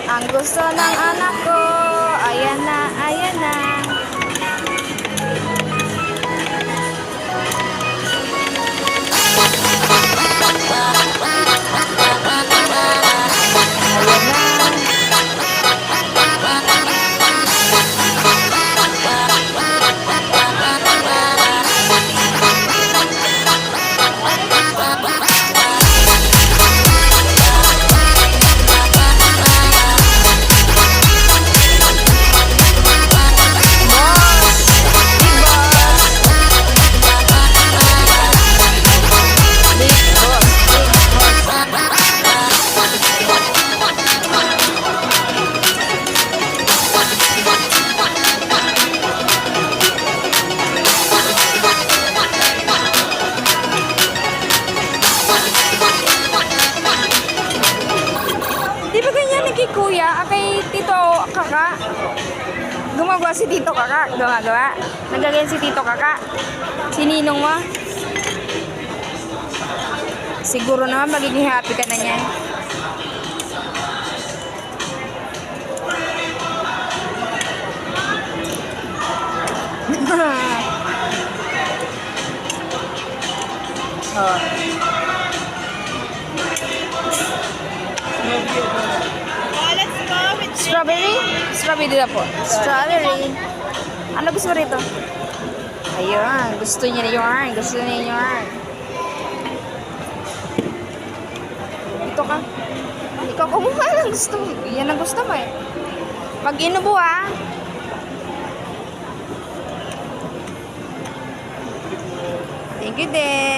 Ang gusto ng anak ko, ayan na, ayan na. Di ba ganyan ni Kuya? Kay Tito Kaka? Gumagawa si Tito Kaka? Gumagawa? Nagaganyan si Tito Kaka? Si Ninong mo? Siguro naman magiging happy ka na niyan. Oh. Strawberry? Strawberry na po. Strawberry. Ano gusto mo rito? Ayun. Gusto niya na yun. Gusto niya yun. Ito ka. Ikaw kumuha lang gusto mo. Yan ang gusto mo eh. Mag-inubo ah. Thank you din.